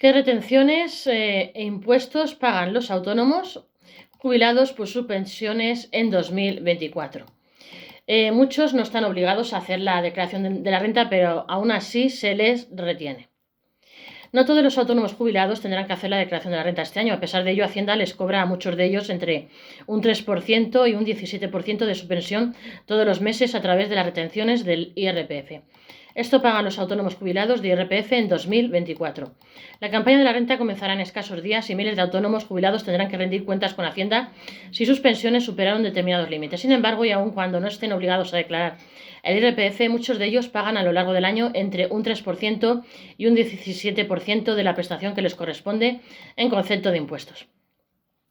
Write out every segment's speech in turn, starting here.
¿Qué retenciones e impuestos pagan los autónomos jubilados por sus pensiones en 2024? Muchos no están obligados a hacer la declaración de la renta, pero aún así se les retiene. No todos los autónomos jubilados tendrán que hacer la declaración de la renta este año. A pesar de ello, Hacienda les cobra a muchos de ellos entre un 3% y un 17% de su pensión todos los meses a través de las retenciones del IRPF. Esto pagan los autónomos jubilados de IRPF en 2024. La campaña de la renta comenzará en escasos días y miles de autónomos jubilados tendrán que rendir cuentas con Hacienda si sus pensiones superaron determinados límites. Sin embargo, y aun cuando no estén obligados a declarar el IRPF, muchos de ellos pagan a lo largo del año entre un 3% y un 17% de la prestación que les corresponde en concepto de impuestos.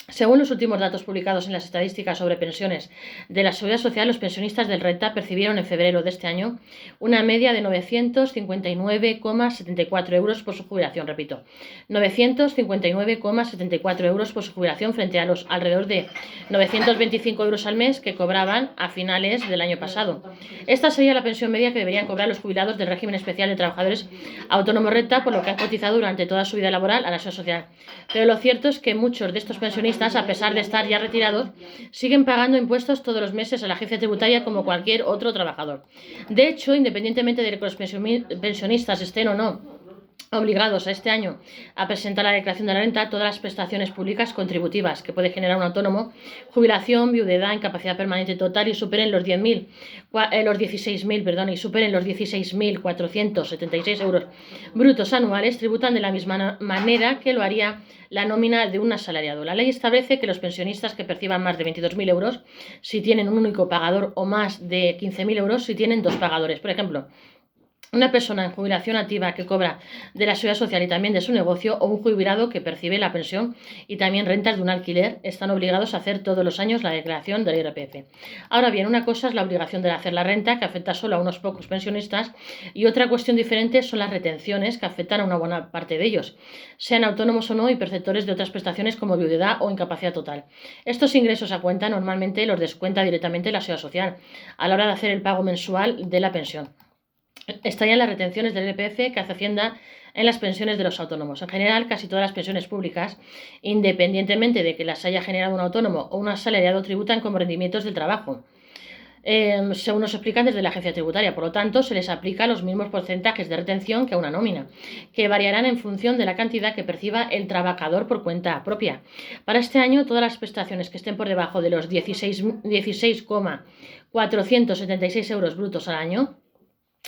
Según los últimos datos publicados en las estadísticas sobre pensiones de la Seguridad Social, los pensionistas del Renta percibieron en febrero de este año una media de 959,74 euros por su jubilación. Repito, 959,74 euros por su jubilación frente a los alrededor de 925 euros al mes que cobraban a finales del año pasado. Esta sería la pensión media que deberían cobrar los jubilados del régimen especial de trabajadores autónomos Renta por lo que han cotizado durante toda su vida laboral a la Seguridad Social. Pero lo cierto es que muchos de estos pensionistas, a pesar de estar ya retirados, siguen pagando impuestos todos los meses a la agencia tributaria como cualquier otro trabajador. De hecho, independientemente de que los pensionistas estén o no obligados a este año a presentar la declaración de la renta, todas las prestaciones públicas contributivas que puede generar un autónomo, jubilación, viudedad, incapacidad permanente total y superen los 16.476 euros brutos anuales, tributan de la misma manera que lo haría la nómina de un asalariado. La ley establece que los pensionistas que perciban más de 22.000 euros si tienen un único pagador o más de 15.000 euros si tienen dos pagadores. Por ejemplo, una persona en jubilación activa que cobra de la Seguridad Social y también de su negocio o un jubilado que percibe la pensión y también rentas de un alquiler están obligados a hacer todos los años la declaración del IRPF. Ahora bien, una cosa es la obligación de hacer la renta, que afecta solo a unos pocos pensionistas, y otra cuestión diferente son las retenciones, que afectan a una buena parte de ellos, sean autónomos o no y perceptores de otras prestaciones como viudedad o incapacidad total. Estos ingresos a cuenta normalmente los descuenta directamente la Seguridad Social a la hora de hacer el pago mensual de la pensión. Estallan las retenciones del IRPF que hace Hacienda en las pensiones de los autónomos. En general, casi todas las pensiones públicas, independientemente de que las haya generado un autónomo o un asalariado, tributan como rendimientos del trabajo, según nos explican desde la agencia tributaria. Por lo tanto, se les aplica los mismos porcentajes de retención que a una nómina, que variarán en función de la cantidad que perciba el trabajador por cuenta propia. Para este año, todas las prestaciones que estén por debajo de los 16,476 euros brutos al año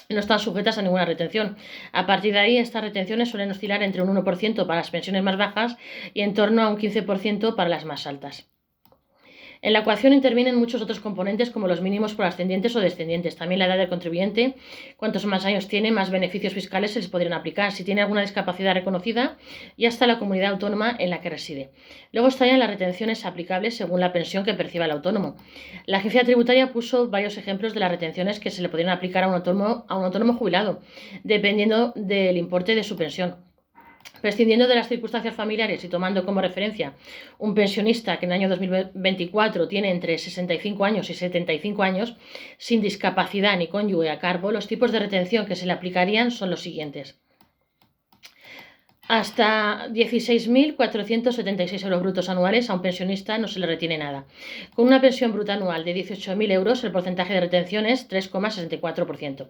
no están sujetas a ninguna retención. A partir de ahí, estas retenciones suelen oscilar entre un 1% para las pensiones más bajas y en torno a un 15% para las más altas. En la ecuación intervienen muchos otros componentes como los mínimos por ascendientes o descendientes, también la edad del contribuyente. Cuantos más años tiene, más beneficios fiscales se les podrían aplicar, si tiene alguna discapacidad reconocida y hasta la comunidad autónoma en la que reside. Luego estallan las retenciones aplicables según la pensión que perciba el autónomo. La agencia tributaria puso varios ejemplos de las retenciones que se le podrían aplicar a un autónomo jubilado, dependiendo del importe de su pensión. Prescindiendo de las circunstancias familiares y tomando como referencia un pensionista que en el año 2024 tiene entre 65 años y 75 años, sin discapacidad ni cónyuge a cargo, los tipos de retención que se le aplicarían son los siguientes. Hasta 16.476 euros brutos anuales a un pensionista no se le retiene nada. Con una pensión bruta anual de 18.000 euros, el porcentaje de retención es 3,64%.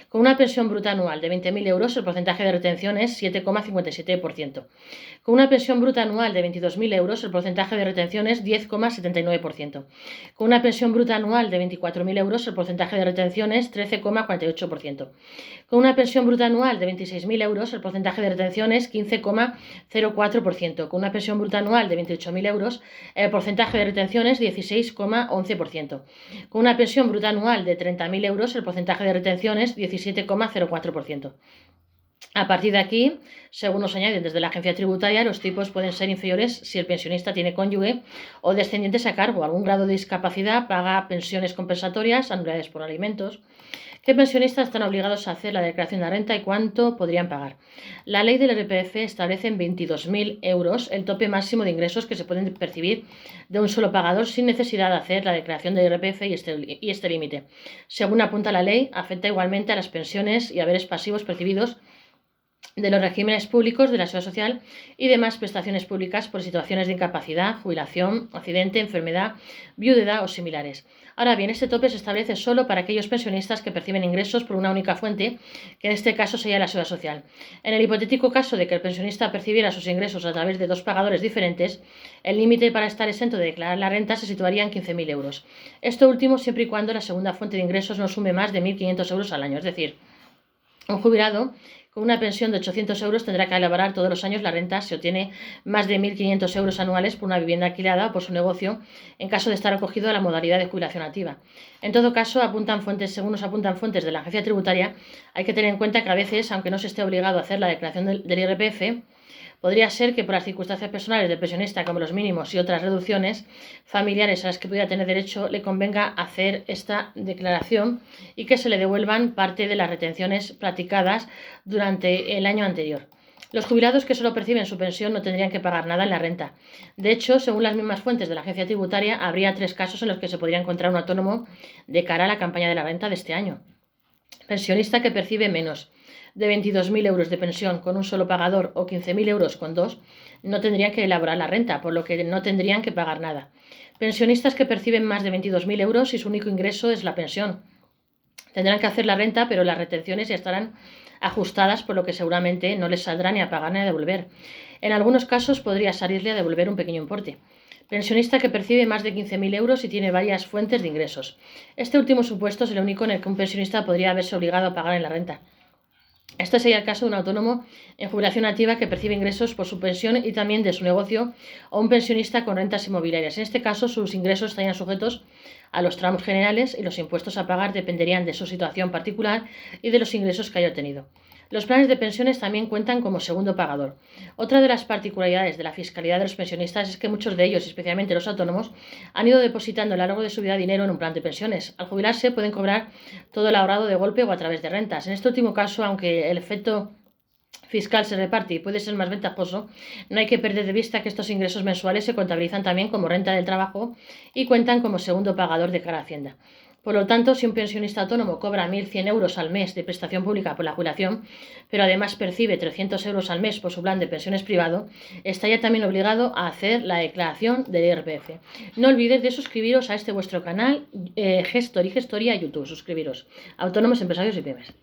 Con una pensión bruta anual de 20.000 euros, el porcentaje de retención es 7,57%. Con una pensión bruta anual de 22.000 euros, el porcentaje de retención es 10,79%. Con una pensión bruta anual de 24.000 euros, el porcentaje de retención es 13,48%. Con una pensión bruta anual de 26.000 euros, el porcentaje de retención es 15,04%. Con una pensión bruta anual de 28.000 euros, el porcentaje de retención es 16,11%. Con una pensión bruta anual de 30.000 euros, el porcentaje de retención es 17,04%. A partir de aquí, según nos añaden desde la agencia tributaria, los tipos pueden ser inferiores si el pensionista tiene cónyuge o descendientes a cargo. Algún grado de discapacidad paga pensiones compensatorias, anualidades por alimentos. ¿Qué pensionistas están obligados a hacer la declaración de la renta y cuánto podrían pagar? La ley del IRPF establece en 22.000 euros el tope máximo de ingresos que se pueden percibir de un solo pagador sin necesidad de hacer la declaración del IRPF y este límite. Según apunta la ley, afecta igualmente a las pensiones y haberes pasivos percibidos de los regímenes públicos de la Seguridad Social y demás prestaciones públicas por situaciones de incapacidad, jubilación, accidente, enfermedad, viudedad o similares. Ahora bien, este tope se establece solo para aquellos pensionistas que perciben ingresos por una única fuente, que en este caso sería la Seguridad Social. En el hipotético caso de que el pensionista percibiera sus ingresos a través de dos pagadores diferentes, el límite para estar exento de declarar la renta se situaría en 15.000 euros. Esto último siempre y cuando la segunda fuente de ingresos no sume más de 1.500 euros al año, es decir, un jubilado con una pensión de 800 euros tendrá que elaborar todos los años la renta si obtiene más de 1.500 euros anuales por una vivienda alquilada o por su negocio, en caso de estar acogido a la modalidad de jubilación activa. En todo caso, según nos apuntan fuentes de la agencia tributaria, hay que tener en cuenta que a veces, aunque no se esté obligado a hacer la declaración del IRPF, podría ser que por las circunstancias personales del pensionista, como los mínimos y otras reducciones familiares a las que pudiera tener derecho, le convenga hacer esta declaración y que se le devuelvan parte de las retenciones practicadas durante el año anterior. Los jubilados que solo perciben su pensión no tendrían que pagar nada en la renta. De hecho, según las mismas fuentes de la agencia tributaria, habría 3 casos en los que se podría encontrar un autónomo de cara a la campaña de la renta de este año. Pensionista que percibe menos de 22.000 euros de pensión con un solo pagador o 15.000 euros con dos, no tendrían que elaborar la renta, por lo que no tendrían que pagar nada. Pensionistas que perciben más de 22.000 euros y su único ingreso es la pensión. Tendrán que hacer la renta, pero las retenciones ya estarán ajustadas, por lo que seguramente no les saldrá ni a pagar ni a devolver. En algunos casos podría salirle a devolver un pequeño importe. Pensionista que percibe más de 15.000 euros y tiene varias fuentes de ingresos. Este último supuesto es el único en el que un pensionista podría verse obligado a pagar en la renta. Este sería el caso de un autónomo en jubilación activa que percibe ingresos por su pensión y también de su negocio, o un pensionista con rentas inmobiliarias. En este caso, sus ingresos estarían sujetos a los tramos generales y los impuestos a pagar dependerían de su situación particular y de los ingresos que haya obtenido. Los planes de pensiones también cuentan como segundo pagador. Otra de las particularidades de la fiscalidad de los pensionistas es que muchos de ellos, especialmente los autónomos, han ido depositando a lo largo de su vida dinero en un plan de pensiones. Al jubilarse pueden cobrar todo el ahorrado de golpe o a través de rentas. En este último caso, aunque el efecto fiscal se reparte y puede ser más ventajoso, no hay que perder de vista que estos ingresos mensuales se contabilizan también como renta del trabajo y cuentan como segundo pagador de cara a Hacienda. Por lo tanto, si un pensionista autónomo cobra 1.100 euros al mes de prestación pública por la jubilación, pero además percibe 300 euros al mes por su plan de pensiones privado, estaría también obligado a hacer la declaración del IRPF. No olvidéis de suscribiros a este vuestro canal Gestor y Gestoría YouTube. Suscribiros. Autónomos, empresarios y pymes.